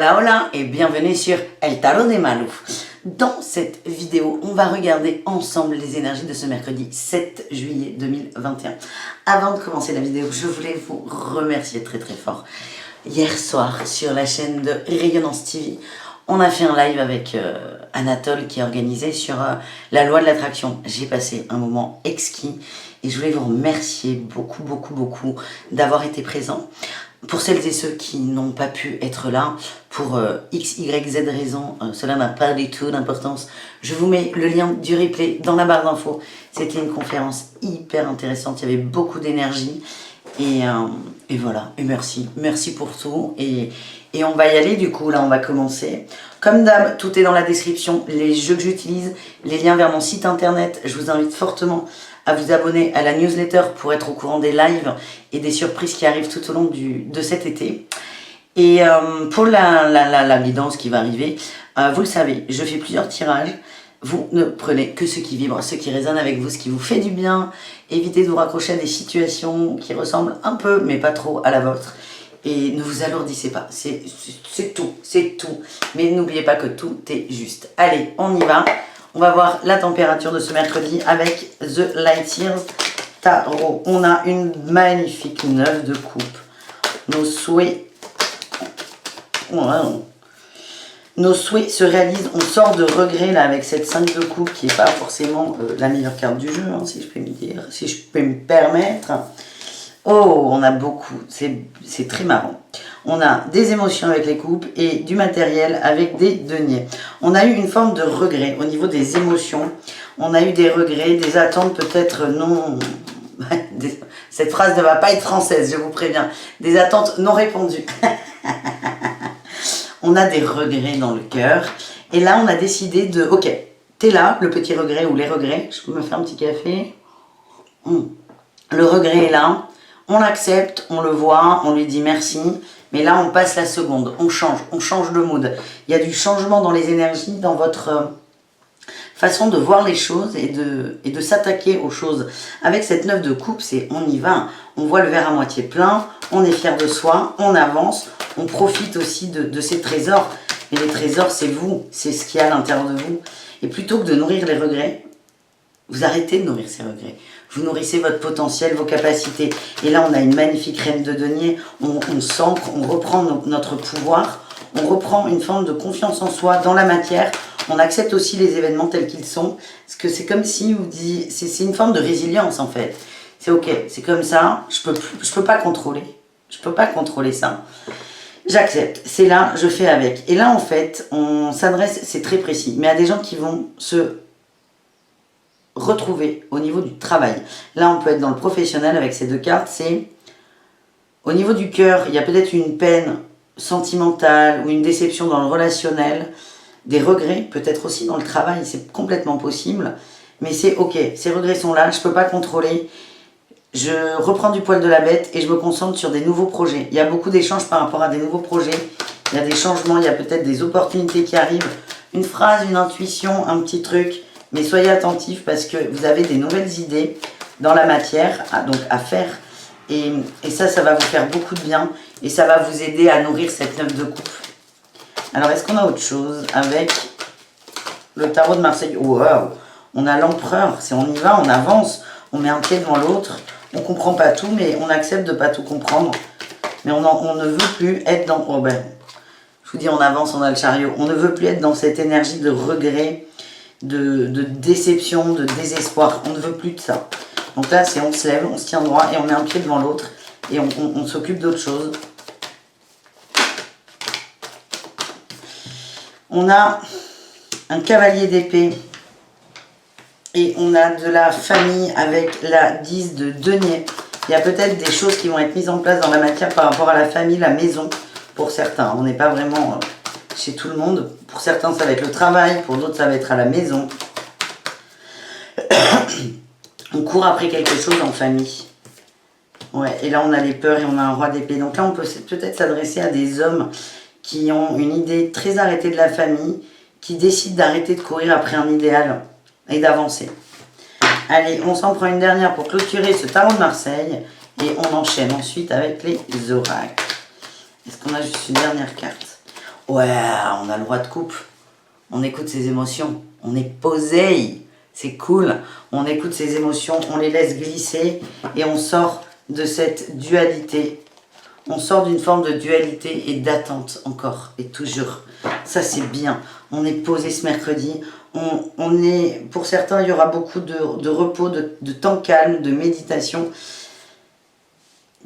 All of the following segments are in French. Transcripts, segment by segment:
Hola et bienvenue sur El Tarot de Malou. Dans cette vidéo, on va regarder ensemble les énergies de ce mercredi 7 juillet 2021. Avant de commencer la vidéo, je voulais vous remercier très fort. Hier soir, sur la chaîne de Rayonnance TV, on a fait un live avec Anatole qui est organisé sur la loi de l'attraction. J'ai passé un moment exquis et je voulais vous remercier beaucoup d'avoir été présents. Pour celles et ceux qui n'ont pas pu être là, pour X, Y, Z raison, cela n'a pas du tout d'importance. Je vous mets le lien du replay dans la barre d'infos. C'était une conférence hyper intéressante, il y avait beaucoup d'énergie. Et voilà, et merci pour tout. Et on va y aller du coup, là on va commencer. Comme d'hab, tout est dans la description, les jeux que j'utilise, les liens vers mon site internet. Je vous invite fortement à vous abonner à la newsletter pour être au courant des lives et des surprises qui arrivent tout au long de cet été. Et pour la guidance qui va arriver, vous le savez, je fais plusieurs tirages. Vous ne prenez que ce qui vibre, ce qui résonne avec vous, ce qui vous fait du bien. Évitez de vous raccrocher à des situations qui ressemblent un peu, mais pas trop, à la vôtre. Et ne vous alourdissez pas, c'est tout. Mais n'oubliez pas que tout est juste. Allez, on y va. On va voir la température de ce mercredi avec The Light Years Tarot. On a une magnifique 9 de coupe. Nos souhaits... Wow. Nos souhaits se réalisent. On sort de regret là avec cette 5 de coupe qui n'est pas forcément la meilleure carte du jeu, hein, si je peux me dire, si je peux me permettre. Oh, on a beaucoup. C'est très marrant. On a des émotions avec les coupes et du matériel avec des deniers. On a eu une forme de regret au niveau des émotions. On a eu des regrets, des attentes peut-être non... Cette phrase ne va pas être française, je vous préviens. Des attentes non répondues. On a des regrets dans le cœur. Et là, on a décidé de... Ok, t'es là, le petit regret ou les regrets. Je peux me faire un petit café. Le regret est là. On l'accepte, on le voit, on lui dit merci. Mais là, on passe la seconde. On change de mood. Il y a du changement dans les énergies, dans votre façon de voir les choses et de s'attaquer aux choses. Avec cette 9 de coupe, c'est on y va. On voit le verre à moitié plein. On est fier de soi. On avance. On profite aussi de ces trésors. Et les trésors, c'est vous. C'est ce qu'il y a à l'intérieur de vous. Et plutôt que de nourrir les regrets, vous arrêtez de nourrir ces regrets. Vous nourrissez votre potentiel, vos capacités. Et là, on a une magnifique reine de denier. On s'ancre, on reprend notre pouvoir. On reprend une forme de confiance en soi dans la matière. On accepte aussi les événements tels qu'ils sont. Parce que c'est comme si vous dites... C'est une forme de résilience, en fait. C'est ok, c'est comme ça. Je peux pas contrôler. Je peux pas contrôler ça. J'accepte. C'est là, je fais avec. Et là, en fait, on s'adresse... C'est très précis. Mais à des gens qui vont se... retrouver au niveau du travail. Là, on peut être dans le professionnel avec ces deux cartes. C'est au niveau du cœur, il y a peut-être une peine sentimentale ou une déception dans le relationnel, des regrets, peut-être aussi dans le travail, c'est complètement possible. Mais c'est ok, ces regrets sont là, je ne peux pas contrôler. Je reprends du poil de la bête et je me concentre sur des nouveaux projets. Il y a beaucoup d'échanges par rapport à des nouveaux projets. Il y a des changements, il y a peut-être des opportunités qui arrivent. Une phrase, une intuition, un petit truc. Mais soyez attentifs parce que vous avez des nouvelles idées dans la matière à faire. Et ça va vous faire beaucoup de bien. Et ça va vous aider à nourrir cette 9 de coupe. Alors, est-ce qu'on a autre chose avec le tarot de Marseille? Wow. On a l'empereur. On y va, on avance. On met un pied devant l'autre. On ne comprend pas tout, mais on accepte de ne pas tout comprendre. Mais on ne veut plus être dans... Oh ben, je vous dis, on avance, on a le chariot. On ne veut plus être dans cette énergie de regret, de déception, de désespoir. On ne veut plus de ça. Donc là, c'est on se lève, on se tient droit et on met un pied devant l'autre et on s'occupe d'autre chose. On a un cavalier d'épée et on a de la famille avec la 10 de denier. Il y a peut-être des choses qui vont être mises en place dans la matière par rapport à la famille, la maison, pour certains. On n'est pas vraiment... chez tout le monde. Pour certains, ça va être le travail. Pour d'autres, ça va être à la maison. On court après quelque chose en famille. Ouais, et là, on a les peurs et on a un roi d'épée. Donc là, on peut peut-être s'adresser à des hommes qui ont une idée très arrêtée de la famille, qui décident d'arrêter de courir après un idéal et d'avancer. Allez, on s'en prend une dernière pour clôturer ce tarot de Marseille. Et on enchaîne ensuite avec les oracles. Est-ce qu'on a juste une dernière carte? Ouais, on a le droit de coupe. On écoute ses émotions. On est posé. C'est cool. On écoute ses émotions, on les laisse glisser et on sort de cette dualité. On sort d'une forme de dualité et d'attente encore et toujours. Ça, c'est bien. On est posé ce mercredi. On est, pour certains, il y aura beaucoup de repos, de temps calme, de méditation,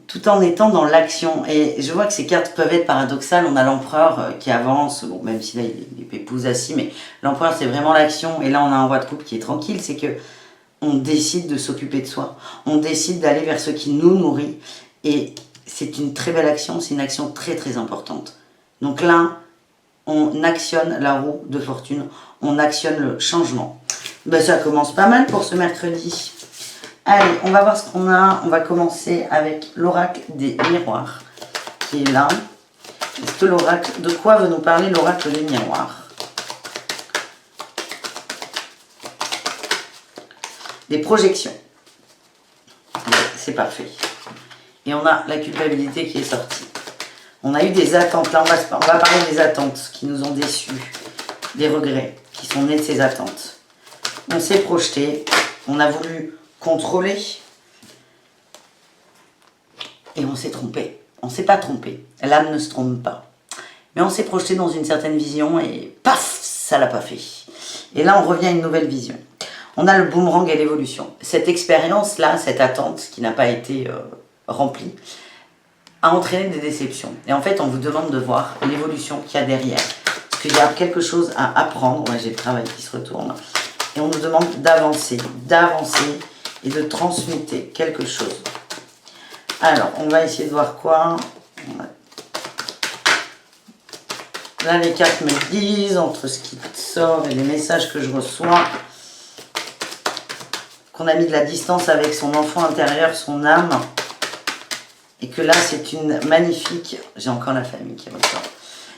tout en étant dans l'action. Et je vois que ces cartes peuvent être paradoxales. On a l'empereur qui avance, bon, même si là, il est pépouze assis, mais l'empereur, c'est vraiment l'action. Et là, on a un roi de coupe qui est tranquille. C'est que on décide de s'occuper de soi. On décide d'aller vers ce qui nous nourrit. Et c'est une très belle action. C'est une action très, très importante. Donc là, on actionne la roue de fortune. On actionne le changement. Ben, ça commence pas mal pour ce mercredi. Allez, on va voir ce qu'on a. On va commencer avec l'oracle des miroirs qui est là. Est-ce que l'oracle, de quoi veut nous parler l'oracle des miroirs? Des projections. C'est parfait. Et on a la culpabilité qui est sortie. On a eu des attentes. Là, on va parler des attentes qui nous ont déçus. Des regrets qui sont nés de ces attentes. On s'est projeté. On a voulu contrôler. Et on s'est trompé. On ne s'est pas trompé. L'âme ne se trompe pas. Mais on s'est projeté dans une certaine vision et paf, ça l'a pas fait. Et là, on revient à une nouvelle vision. On a le boomerang et l'évolution. Cette expérience-là, cette attente qui n'a pas été remplie, a entraîné des déceptions. Et en fait, on vous demande de voir l'évolution qu'il y a derrière. Parce qu'il y a quelque chose à apprendre. Ouais, j'ai le travail qui se retourne. Et on nous demande d'avancer et de transmuter quelque chose. Alors, on va essayer de voir quoi. Là, les cartes me disent, entre ce qui sort et les messages que je reçois, qu'on a mis de la distance avec son enfant intérieur, son âme, et que là, c'est une magnifique, j'ai encore la famille qui ressort,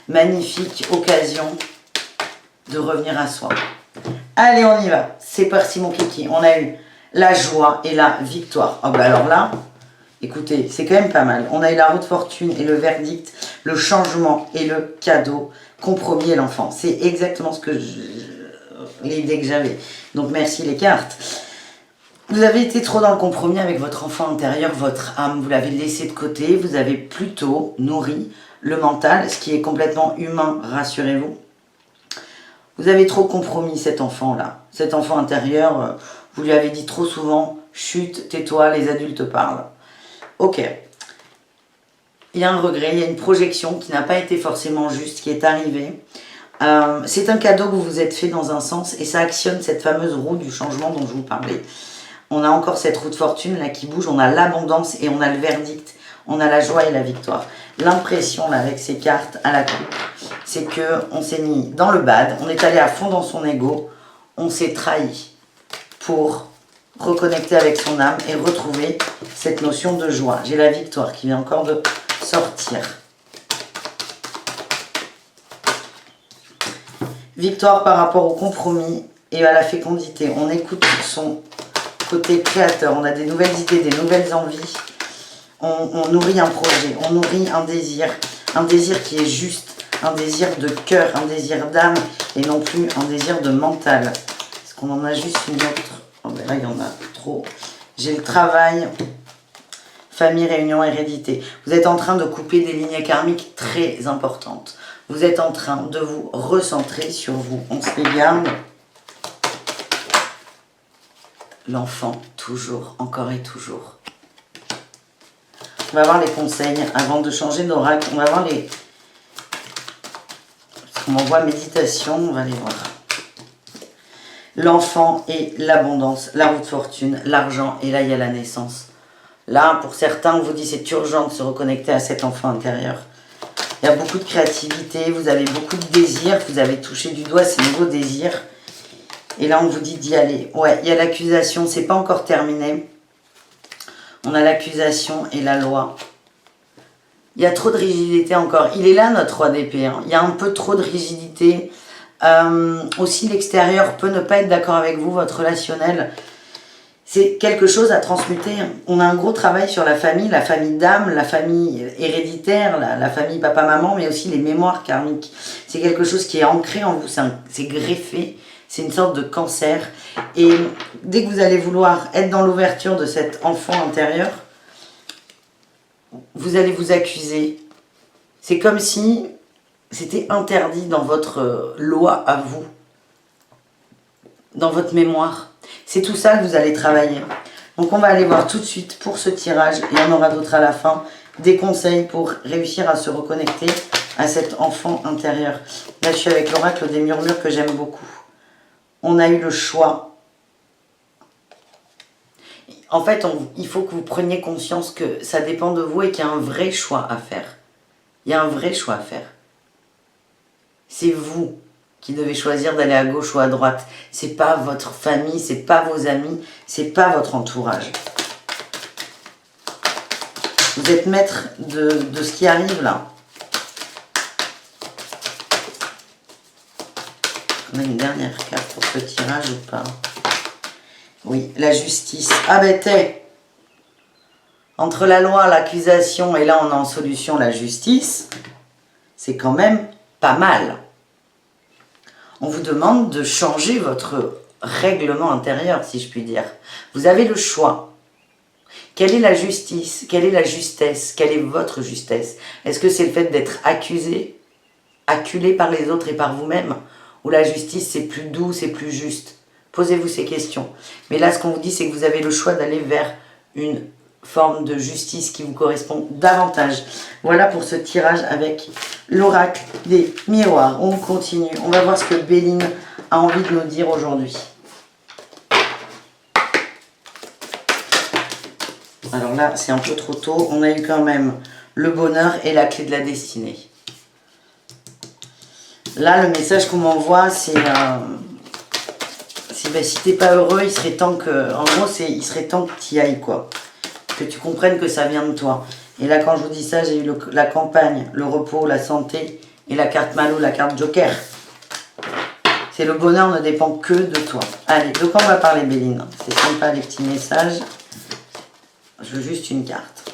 magnifique occasion de revenir à soi. Allez, on y va. C'est parti, mon kiki. On a eu la joie et la victoire. Oh, bah alors là, écoutez, c'est quand même pas mal. On a eu la roue de fortune et le verdict, le changement et le cadeau, compromis et l'enfant. C'est exactement ce que l'idée que j'avais. Donc, merci les cartes. Vous avez été trop dans le compromis avec votre enfant intérieur, votre âme. Vous l'avez laissé de côté. Vous avez plutôt nourri le mental, ce qui est complètement humain, rassurez-vous. Vous avez trop compromis cet enfant-là. Cet enfant intérieur, vous lui avez dit trop souvent, chut, tais-toi, les adultes parlent. Ok. Il y a un regret, il y a une projection qui n'a pas été forcément juste, qui est arrivée. C'est un cadeau que vous vous êtes fait dans un sens et ça actionne cette fameuse roue du changement dont je vous parlais. On a encore cette roue de fortune là qui bouge, on a l'abondance et on a le verdict, on a la joie et la victoire. L'impression là avec ces cartes à la coupe, c'est qu'on s'est mis dans le bad, on est allé à fond dans son ego, on s'est trahi pour reconnecter avec son âme et retrouver cette notion de joie. J'ai la victoire qui vient encore de sortir. Victoire par rapport au compromis et à la fécondité. On écoute son côté créateur, on a des nouvelles idées, des nouvelles envies. On nourrit un projet, on nourrit un désir qui est juste, un désir de cœur, un désir d'âme et non plus un désir de mental. Est-ce qu'on en a juste une autre? Oh ben là, il y en a trop. J'ai le travail, famille, réunion, hérédité. Vous êtes en train de couper des lignes karmiques très importantes. Vous êtes en train de vous recentrer sur vous. On se les garde. L'enfant, toujours, encore et toujours. On va voir les conseils avant de changer d'oracle. On va voir les... On m'envoie méditation, on va les voir. L'enfant et l'abondance, la roue de fortune, l'argent, et là il y a la naissance. Là, pour certains, on vous dit c'est urgent de se reconnecter à cet enfant intérieur. Il y a beaucoup de créativité, vous avez beaucoup de désirs, vous avez touché du doigt ces nouveaux désirs. Et là, on vous dit d'y aller. Ouais, il y a l'accusation, c'est pas encore terminé. On a l'accusation et la loi. Il y a trop de rigidité encore. Il est là, notre roi d'épée. Hein. Il y a un peu trop de rigidité. Aussi, l'extérieur peut ne pas être d'accord avec vous, votre relationnel. c'est quelque chose à transmuter. On a un gros travail sur la famille d'âme, la famille héréditaire, la famille papa-maman, mais aussi les mémoires karmiques. C'est quelque chose qui est ancré en vous, c'est greffé, c'est une sorte de cancer. Et dès que vous allez vouloir être dans l'ouverture de cet enfant intérieur, vous allez vous accuser. C'est comme si c'était interdit dans votre loi à vous, dans votre mémoire. C'est tout ça que vous allez travailler. Donc on va aller voir tout de suite pour ce tirage, et il y en aura d'autres à la fin, des conseils pour réussir à se reconnecter à cet enfant intérieur. Là je suis avec l'oracle des murmures que j'aime beaucoup. On a eu le choix. En fait, il faut que vous preniez conscience que ça dépend de vous et qu'il y a un vrai choix à faire. Il y a un vrai choix à faire. C'est vous qui devez choisir d'aller à gauche ou à droite. C'est pas votre famille, c'est pas vos amis, c'est pas votre entourage. Vous êtes maître de ce qui arrive là. On a une dernière carte pour ce tirage ou pas? Oui, la justice. Ah ben t'es entre la loi, l'accusation et là on a en solution la justice. C'est quand même pas mal. On vous demande de changer votre règlement intérieur, si je puis dire. Vous avez le choix. Quelle est la justice? Quelle est la justesse? Quelle est votre justesse? Est-ce que c'est le fait d'être accusé, acculé par les autres et par vous-même? Ou la justice, c'est plus doux, c'est plus juste? Posez-vous ces questions. Mais là, ce qu'on vous dit, c'est que vous avez le choix d'aller vers une forme de justice qui vous correspond davantage. Voilà pour ce tirage avec l'oracle des miroirs. On continue. On va voir ce que Béline a envie de nous dire aujourd'hui. Alors là, c'est un peu trop tôt. On a eu quand même le bonheur et la clé de la destinée. Là, le message qu'on m'envoie, c'est... si t'es pas heureux, il serait temps que... En gros, il serait temps que tu y ailles, quoi. Que tu comprennes que ça vient de toi. Et là, quand je vous dis ça, j'ai eu la campagne, le repos, la santé et la carte Malou, la carte Joker. C'est le bonheur ne dépend que de toi. Allez, de quoi on va parler, Béline? C'est sympa, les petits messages. Je veux juste une carte.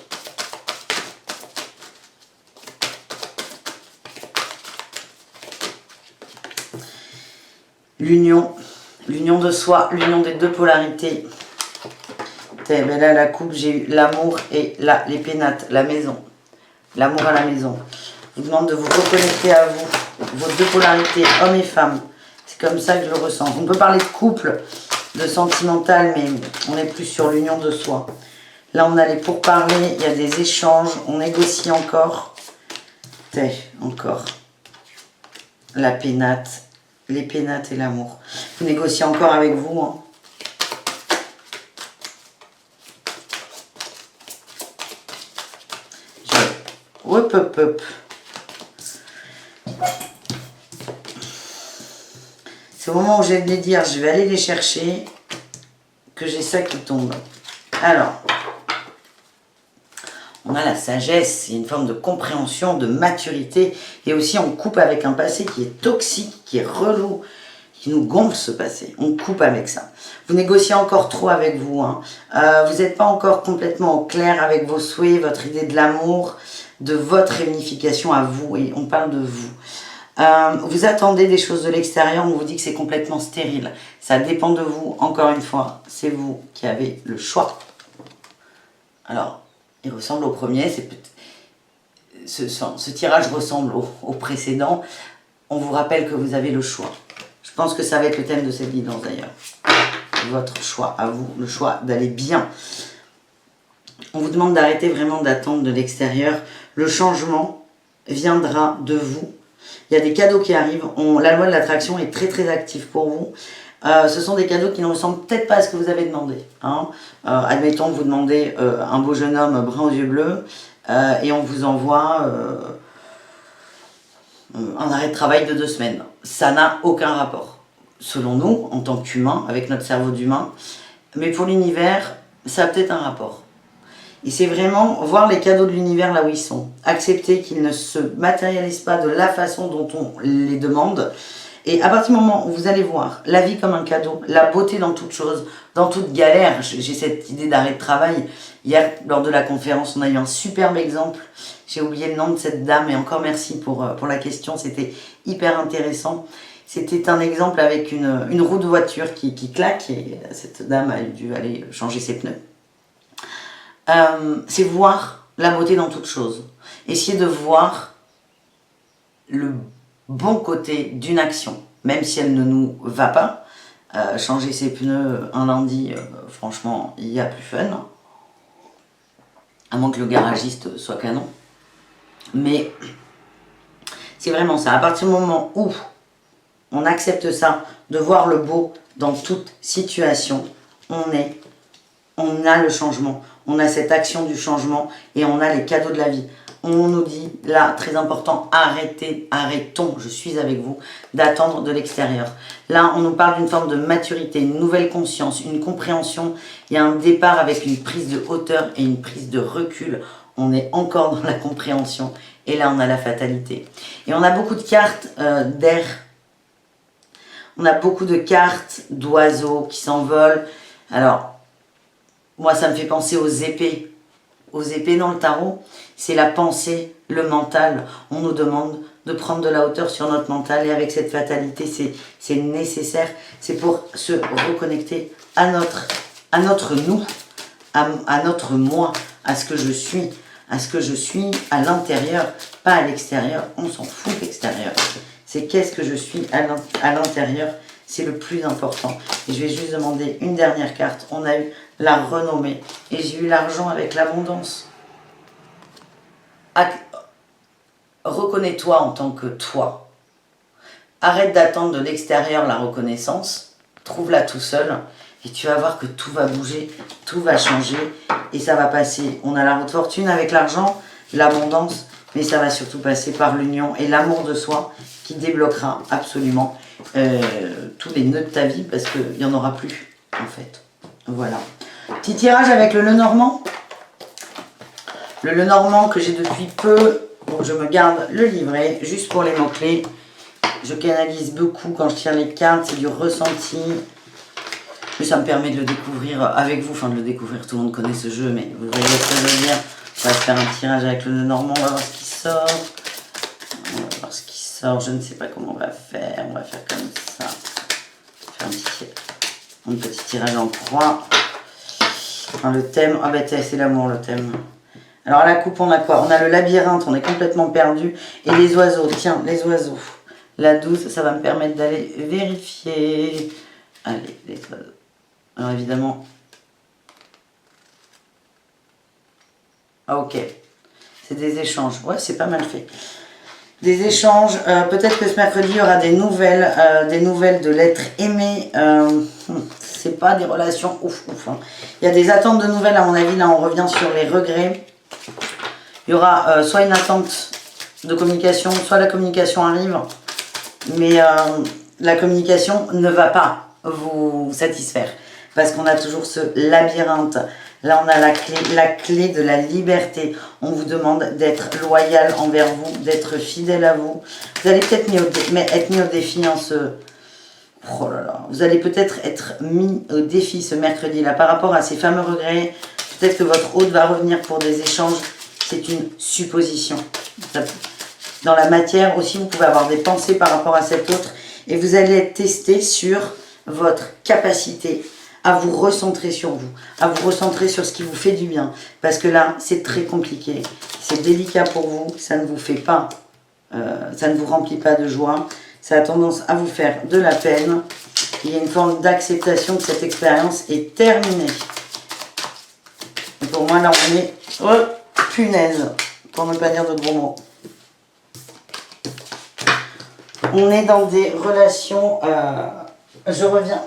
L'union de soi, l'union des deux polarités. Ben là, la coupe, j'ai eu l'amour et là, les pénates, la maison. L'amour à la maison. Je vous demande de vous reconnecter à vous, vos deux polarités, hommes et femmes. C'est comme ça que je le ressens. On peut parler de couple, de sentimental, mais on est plus sur l'union de soi. Là, on allait pour parler, il y a des échanges, on négocie encore. Encore. La pénate, les pénates et l'amour. Vous négociez encore avec vous, hein. Hop, hop, hop. C'est au moment où je vais les dire, je vais aller les chercher, que j'ai ça qui tombe. Alors, on a la sagesse, c'est une forme de compréhension, de maturité, et aussi on coupe avec un passé qui est toxique, qui est relou, qui nous gonfle ce passé. On coupe avec ça. Vous négociez encore trop avec vous, hein. Vous n'êtes pas encore complètement au clair avec vos souhaits, votre idée de l'amour, de votre réunification à vous, et on parle de vous. Vous attendez des choses de l'extérieur, on vous dit que c'est complètement stérile. Ça dépend de vous, encore une fois, c'est vous qui avez le choix. Alors, il ressemble au premier, ce tirage ressemble au précédent. On vous rappelle que vous avez le choix. Je pense que ça va être le thème de cette guidance d'ailleurs. Votre choix à vous, le choix d'aller bien. On vous demande d'arrêter vraiment d'attendre de l'extérieur. Le changement viendra de vous. Il y a des cadeaux qui arrivent. La loi de l'attraction est très très active pour vous. Ce sont des cadeaux qui ne ressemblent peut-être pas à ce que vous avez demandé. Hein. Admettons que vous demandez un beau jeune homme brun aux yeux bleus et on vous envoie un arrêt de travail de 2 semaines. Ça n'a aucun rapport. Selon nous, en tant qu'humains, avec notre cerveau d'humain. Mais pour l'univers, ça a peut-être un rapport. Et c'est vraiment voir les cadeaux de l'univers là où ils sont. Accepter qu'ils ne se matérialisent pas de la façon dont on les demande. Et à partir du moment où vous allez voir la vie comme un cadeau, la beauté dans toute chose, dans toute galère, j'ai cette idée d'arrêt de travail. Hier, lors de la conférence, on a eu un superbe exemple. J'ai oublié le nom de cette dame et encore merci pour la question, c'était hyper intéressant. C'était un exemple avec une roue de voiture qui claque et cette dame a dû aller changer ses pneus. C'est voir la beauté dans toute chose. Essayer de voir le bon côté d'une action, même si elle ne nous va pas. Changer ses pneus un lundi, franchement, il y a plus fun. À moins que le garagiste soit canon. Mais c'est vraiment ça. À partir du moment où on accepte ça, de voir le beau dans toute situation, on a le changement. On a cette action du changement et on a les cadeaux de la vie. On nous dit, là, très important, arrêtons, je suis avec vous, d'attendre de l'extérieur. Là, on nous parle d'une forme de maturité, une nouvelle conscience, une compréhension. Il y a un départ avec une prise de hauteur et une prise de recul. On est encore dans la compréhension. Et là, on a la fatalité. Et on a beaucoup de cartes d'air. On a beaucoup de cartes d'oiseaux qui s'envolent. Alors, moi, ça me fait penser aux épées. Aux épées dans le tarot, c'est la pensée, le mental. On nous demande de prendre de la hauteur sur notre mental et avec cette fatalité, c'est nécessaire. C'est pour se reconnecter à notre nous, à notre moi, à ce que je suis, à l'intérieur, pas à l'extérieur. On s'en fout de l'extérieur. C'est qu'est-ce que je suis à l'intérieur. C'est le plus important. Et je vais juste demander une dernière carte. On a eu la renommée. Et j'ai eu l'argent avec l'abondance. Reconnais-toi en tant que toi. Arrête d'attendre de l'extérieur la reconnaissance. Trouve-la tout seul. Et tu vas voir que tout va bouger. Tout va changer. Et ça va passer. On a la haute fortune avec l'argent, l'abondance. Mais ça va surtout passer par l'union et l'amour de soi qui débloquera absolument tous les nœuds de ta vie parce qu'il n'y en aura plus en fait. Voilà. Petit tirage avec le Lenormand. Le Lenormand que j'ai depuis peu. Donc je me garde le livret juste pour les mots-clés. Je canalise beaucoup quand je tire les cartes. C'est du ressenti. Mais ça me permet de le découvrir avec vous. Enfin de le découvrir. Tout le monde connaît ce jeu. Mais vous voyez ce que je veux dire. On va faire un tirage avec le Lenormand. On va voir ce qui sort. On va voir ce qui sort. Je ne sais pas comment on va faire. On va faire comme ça. On va faire un petit tirage en croix. Enfin, le thème. Ah ben c'est l'amour le thème. Alors à la coupe on a quoi? On a le labyrinthe. On est complètement perdu. Et les oiseaux. Tiens, les oiseaux. La 12, ça va me permettre d'aller vérifier. Allez, les oiseaux. Alors évidemment. Ah ok. C'est des échanges. Ouais, c'est pas mal fait. Des échanges. Peut-être que ce mercredi, il y aura des nouvelles de l'être aimé. C'est pas des relations ouf. Hein. Il y a des attentes de nouvelles, à mon avis. Là, on revient sur les regrets. Il y aura soit une attente de communication, soit la communication arrive. Mais la communication ne va pas vous satisfaire. Parce qu'on a toujours ce labyrinthe. Là, on a la clé de la liberté. On vous demande d'être loyal envers vous, d'être fidèle à vous. Vous allez peut-être être mis au défi en ce... Oh là là. Vous allez peut-être être mis au défi ce mercredi-là par rapport à ces fameux regrets. Peut-être que votre hôte va revenir pour des échanges. C'est une supposition. Dans la matière aussi, vous pouvez avoir des pensées par rapport à cet autre. Et vous allez être testé sur votre capacité à vous recentrer sur vous, à vous recentrer sur ce qui vous fait du bien. Parce que là, c'est très compliqué, c'est délicat pour vous, ça ne vous fait pas, ça ne vous remplit pas de joie, ça a tendance à vous faire de la peine. Il y a une forme d'acceptation que cette expérience est terminée. Et pour moi, là, on est... Oh, punaise, pour ne pas dire de gros mots. On est dans des relations... je reviens...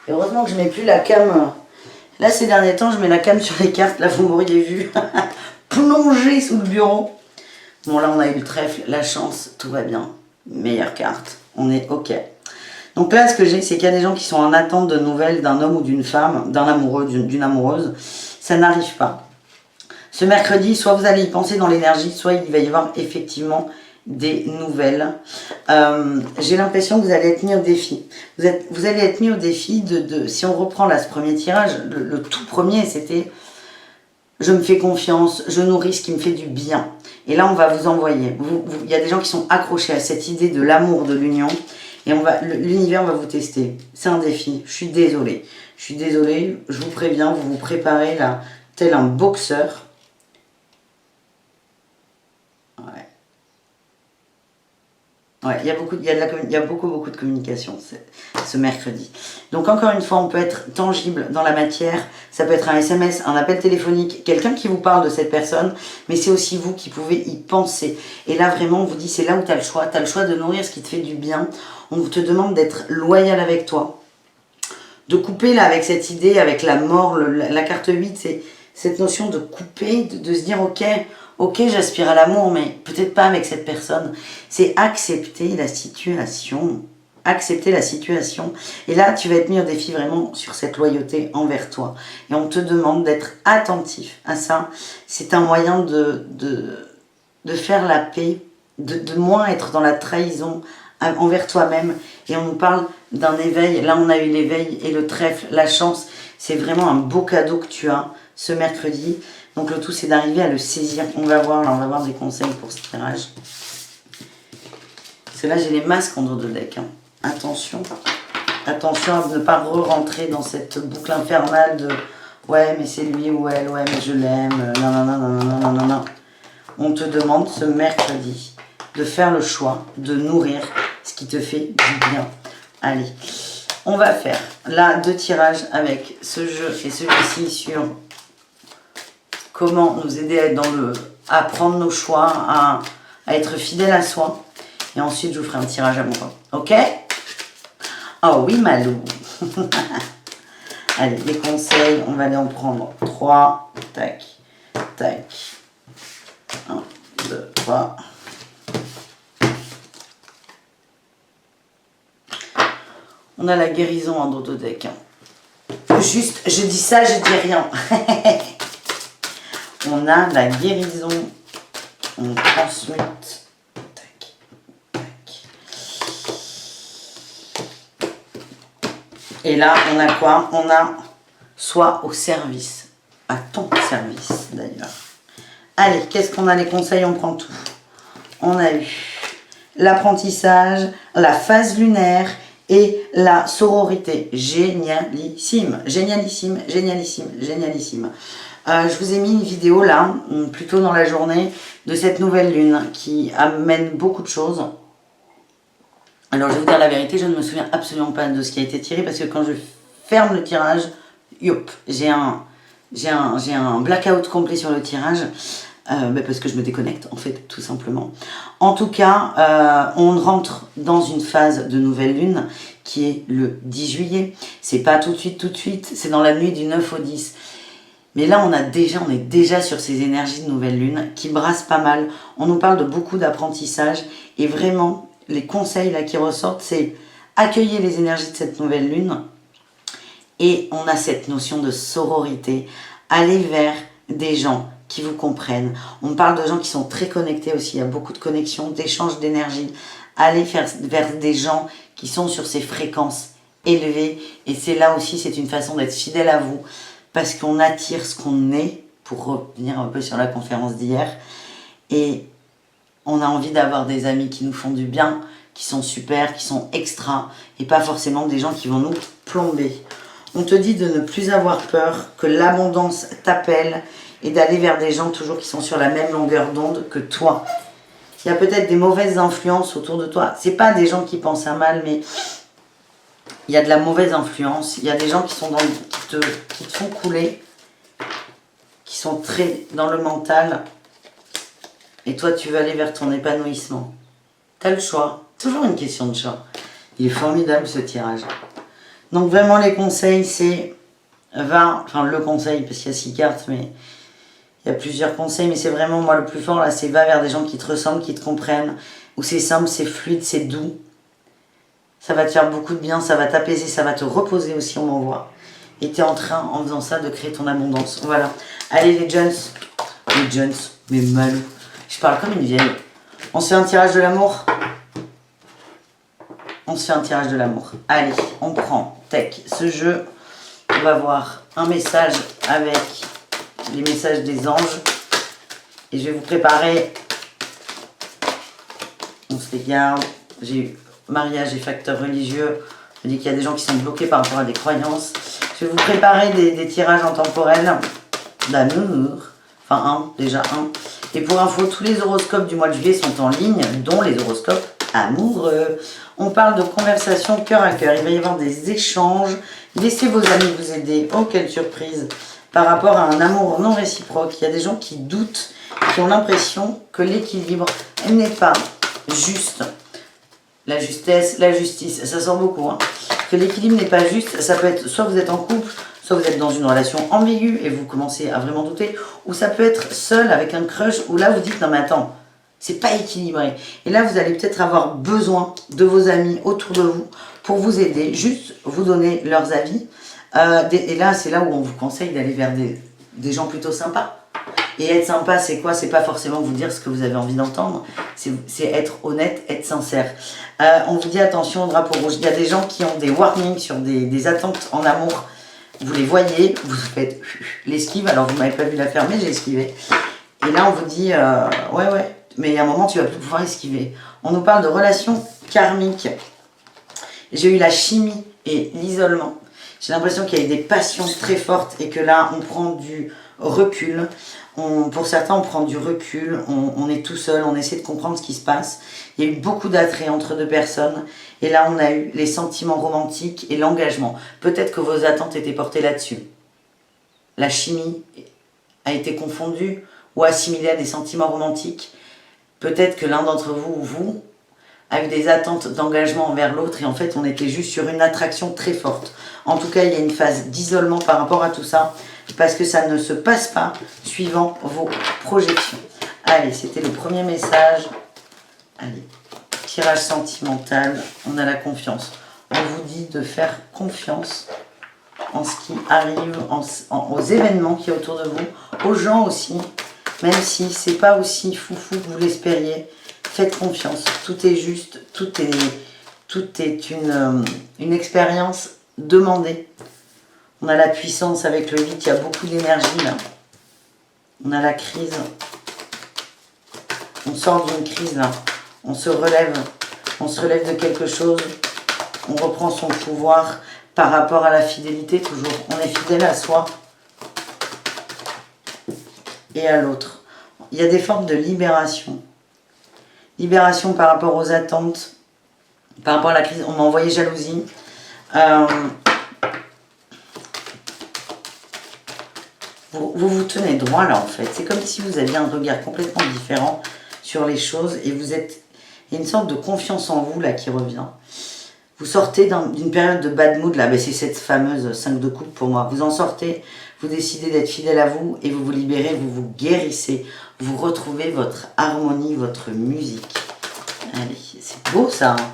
Et heureusement que je ne mets plus la cam. Là, ces derniers temps, je mets la cam sur les cartes. Là, vous m'auriez vu plonger sous le bureau. Bon, là, on a eu le trèfle, la chance, tout va bien. Meilleure carte, on est OK. Donc là, ce que j'ai, c'est qu'il y a des gens qui sont en attente de nouvelles d'un homme ou d'une femme, d'un amoureux, d'une amoureuse. Ça n'arrive pas. Ce mercredi, soit vous allez y penser dans l'énergie, soit il va y avoir effectivement des nouvelles. J'ai l'impression que vous allez être mis au défi. Vous allez être mis au défi si on reprend là ce premier tirage, le tout premier, c'était je me fais confiance, je nourris ce qui me fait du bien. Et là, on va vous envoyer. Il y a des gens qui sont accrochés à cette idée de l'amour, de l'union. Et l'univers va vous tester. C'est un défi. Je suis désolée. Je suis désolée. Je vous préviens, vous vous préparez là, tel un boxeur. Ouais. Ouais, il y a beaucoup de communication ce mercredi. Donc encore une fois, on peut être tangible dans la matière. Ça peut être un SMS, un appel téléphonique, quelqu'un qui vous parle de cette personne, mais c'est aussi vous qui pouvez y penser. Et là, vraiment, on vous dit, c'est là où tu as le choix. Tu as le choix de nourrir ce qui te fait du bien. On te demande d'être loyal avec toi. De couper là avec cette idée, avec la mort, la carte 8, c'est cette notion de couper, de se dire, ok, j'aspire à l'amour, mais peut-être pas avec cette personne. C'est accepter la situation. Accepter la situation. Et là, tu vas être mis au défi vraiment sur cette loyauté envers toi. Et on te demande d'être attentif à ça. C'est un moyen de faire la paix, de moins être dans la trahison envers toi-même. Et on nous parle d'un éveil. Là, on a eu l'éveil et le trèfle, la chance. C'est vraiment un beau cadeau que tu as ce mercredi. Donc le tout, c'est d'arriver à le saisir. On va voir, là, on va voir des conseils pour ce tirage. Parce que là, j'ai les masques en dos de deck. Hein. Attention. Attention à ne pas re-rentrer dans cette boucle infernale de « Ouais, mais c'est lui ou elle, ouais, mais je l'aime, non, non, non, non, non, non, non, non. » On te demande ce mercredi de faire le choix de nourrir ce qui te fait du bien. Allez, on va faire là 2 tirages avec ce jeu et celui-ci sur comment nous aider à prendre nos choix, à être fidèle à soi. Et ensuite, je vous ferai un tirage amoureux. Ok? Oh oui, Malou. Allez, les conseils, on va aller en prendre 3. Tac, tac. 1, 2, 3. On a la guérison en dos de deck. Juste, je dis ça, je dis rien. On a la guérison. On transmute. Tac, tac. Et là, on a quoi? On a soit au service. À ton service, d'ailleurs. Allez, qu'est-ce qu'on a? Les conseils, on prend tout. On a eu l'apprentissage, la phase lunaire et la sororité. Génialissime, génialissime, génialissime, génialissime. Je vous ai mis une vidéo là, plutôt dans la journée, de cette nouvelle lune qui amène beaucoup de choses. Alors je vais vous dire la vérité, je ne me souviens absolument pas de ce qui a été tiré parce que quand je ferme le tirage, yop, j'ai un blackout complet sur le tirage. Parce que je me déconnecte en fait tout simplement. En tout cas, on rentre dans une phase de nouvelle lune qui est le 10 juillet. C'est pas tout de suite, c'est dans la nuit du 9 au 10. Mais là on est déjà sur ces énergies de nouvelle lune qui brassent pas mal. On nous parle de beaucoup d'apprentissage et vraiment les conseils là qui ressortent, c'est accueillir les énergies de cette nouvelle lune. Et on a cette notion de sororité, aller vers des gens qui vous comprennent. On parle de gens qui sont très connectés aussi, il y a beaucoup de connexions, d'échanges d'énergie. Aller vers des gens qui sont sur ces fréquences élevées. Et c'est là aussi, c'est une façon d'être fidèle à vous, parce qu'on attire ce qu'on est, pour revenir un peu sur la conférence d'hier. Et on a envie d'avoir des amis qui nous font du bien, qui sont super, qui sont extra, et pas forcément des gens qui vont nous plomber. On te dit de ne plus avoir peur, que l'abondance t'appelle, et d'aller vers des gens toujours qui sont sur la même longueur d'onde que toi. Il y a peut-être des mauvaises influences autour de toi. C'est pas des gens qui pensent à mal, mais il y a de la mauvaise influence. Il y a des gens qui sont qui te font couler, qui sont très dans le mental. Et toi, tu veux aller vers ton épanouissement. Tu as le choix. Toujours une question de choix. Il est formidable ce tirage. Donc vraiment les conseils, c'est le conseil, parce qu'il y a 6 cartes, mais il y a plusieurs conseils, mais c'est vraiment moi le plus fort là, c'est va vers des gens qui te ressemblent, qui te comprennent, où c'est simple, c'est fluide, c'est doux. Ça va te faire beaucoup de bien, ça va t'apaiser, ça va te reposer aussi, on m'envoie. Et tu es en train, en faisant ça, de créer ton abondance. Voilà. Allez les jeunes, Les Jones, mais Malou. Je parle comme une vieille. On se fait un tirage de l'amour. On se fait un tirage de l'amour. Allez, on prend, tech, ce jeu. On va voir un message avec les messages des anges. Et je vais vous préparer. On se les garde. J'ai eu mariage et facteurs religieux. Je dis qu'il y a des gens qui sont bloqués par rapport à des croyances. Je vais vous préparer des tirages intemporels d'amour. Enfin, déjà un. Et pour info, tous les horoscopes du mois de juillet sont en ligne, dont les horoscopes amoureux. On parle de conversation cœur à cœur. Il va y avoir des échanges. Laissez vos amis vous aider. Oh, quelle surprise! Par rapport à un amour non réciproque, il y a des gens qui doutent, qui ont l'impression que l'équilibre n'est pas juste. La justesse, la justice, ça sort beaucoup. Hein. Que l'équilibre n'est pas juste, ça peut être soit vous êtes en couple, soit vous êtes dans une relation ambiguë et vous commencez à vraiment douter, ou ça peut être seul avec un crush où là vous dites non mais attends, c'est pas équilibré. Et là vous allez peut-être avoir besoin de vos amis autour de vous pour vous aider, juste vous donner leurs avis. Et là c'est là où on vous conseille d'aller vers des gens plutôt sympas. Et être sympa, c'est quoi? C'est pas forcément vous dire ce que vous avez envie d'entendre, c'est être honnête, être sincère. On vous dit attention au drapeau rouge. Il y a des gens qui ont des warnings sur des attentes en amour. Vous les voyez, vous faites l'esquive. Alors vous m'avez pas vu la faire, mais j'ai esquivé. Et là on vous dit, ouais, mais il y a un moment tu vas plus pouvoir esquiver. On nous parle de relations karmiques. J'ai eu la chimie et l'isolement. J'ai l'impression qu'il y a eu des passions très fortes et que là on prend du recul. Pour certains, on prend du recul, on est tout seul, on essaie de comprendre ce qui se passe. Il y a eu beaucoup d'attrait entre deux personnes. Et là, on a eu les sentiments romantiques et l'engagement. Peut-être que vos attentes étaient portées là-dessus. La chimie a été confondue ou assimilée à des sentiments romantiques. Peut-être que l'un d'entre vous ou vous a eu des attentes d'engagement envers l'autre et en fait, on était juste sur une attraction très forte. En tout cas, il y a une phase d'isolement par rapport à tout ça. Parce que ça ne se passe pas suivant vos projections. Allez, c'était le premier message. Allez, tirage sentimental. On a la confiance. On vous dit de faire confiance en ce qui arrive, aux événements qui est autour de vous, aux gens aussi. Même si c'est pas aussi foufou que vous l'espériez, faites confiance. Tout est juste, tout est une expérience demandée. On a la puissance avec le 8, il y a beaucoup d'énergie là. On a la crise. On sort d'une crise là. On se relève de quelque chose. On reprend son pouvoir par rapport à la fidélité toujours. On est fidèle à soi et à l'autre. Il y a des formes de libération. Libération par rapport aux attentes, par rapport à la crise. On m'a envoyé jalousie. Vous tenez droit là en fait. C'est comme si vous aviez un regard complètement différent sur les choses et vous êtes... Il y a une sorte de confiance en vous là qui revient. Vous sortez d'une période de bad mood là, ben, c'est cette fameuse 5 de coupe pour moi. Vous en sortez, vous décidez d'être fidèle à vous et vous vous libérez, vous vous guérissez. Vous retrouvez votre harmonie, votre musique. Allez, c'est beau ça hein.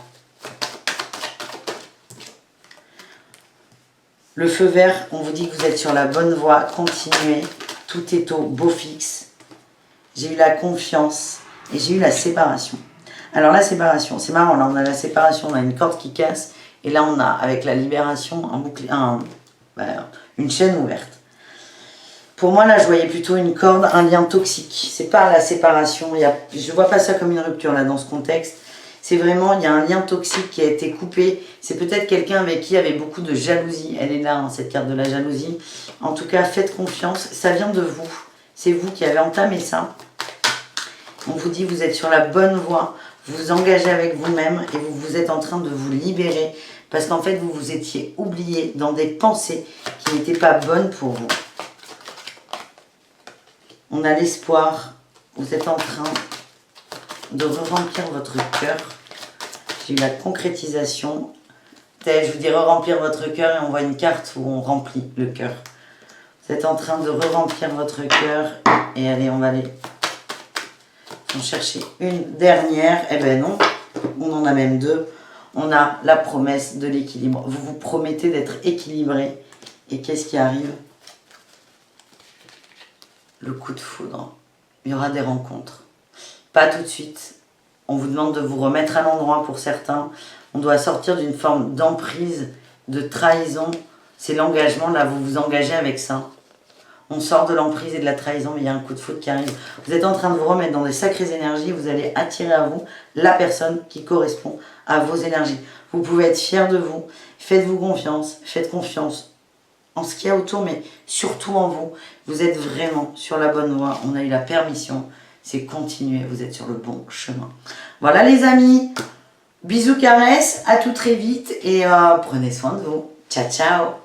Le feu vert, on vous dit que vous êtes sur la bonne voie, continuez, tout est au beau fixe. J'ai eu la confiance et j'ai eu la séparation. Alors la séparation, c'est marrant, là on a la séparation, on a une corde qui casse, et là on a avec la libération une chaîne ouverte. Pour moi là je voyais plutôt une corde, un lien toxique, c'est pas la séparation, je vois pas ça comme une rupture là dans ce contexte. C'est vraiment, il y a un lien toxique qui a été coupé. C'est peut-être quelqu'un avec qui il y avait beaucoup de jalousie. Elle est là, hein, cette carte de la jalousie. En tout cas, faites confiance. Ça vient de vous. C'est vous qui avez entamé ça. On vous dit, vous êtes sur la bonne voie. Vous vous engagez avec vous-même et vous êtes en train de vous libérer. Parce qu'en fait, vous vous étiez oublié dans des pensées qui n'étaient pas bonnes pour vous. On a l'espoir. Vous êtes en train de remplir votre cœur. J'ai eu la concrétisation. Je vous dis remplir votre cœur et on voit une carte où on remplit le cœur. Vous êtes en train de remplir votre cœur et allez, on va aller en chercher une dernière. Eh ben non, on en a même deux. On a la promesse de l'équilibre. Vous vous promettez d'être équilibré. Et qu'est-ce qui arrive? Le coup de foudre. il y aura des rencontres. Pas tout de suite. On vous demande de vous remettre à l'endroit pour certains. On doit sortir d'une forme d'emprise, de trahison. C'est l'engagement, là vous vous engagez avec ça. On sort de l'emprise et de la trahison, mais il y a un coup de foudre qui arrive. Vous êtes en train de vous remettre dans des sacrées énergies, vous allez attirer à vous la personne qui correspond à vos énergies. Vous pouvez être fiers de vous, faites-vous confiance, faites confiance en ce qu'il y a autour, mais surtout en vous. Vous êtes vraiment sur la bonne voie, on a eu la permission, c'est continuer, vous êtes sur le bon chemin. Voilà les amis, bisous, caresses, à tout très vite et prenez soin de vous. Ciao, ciao.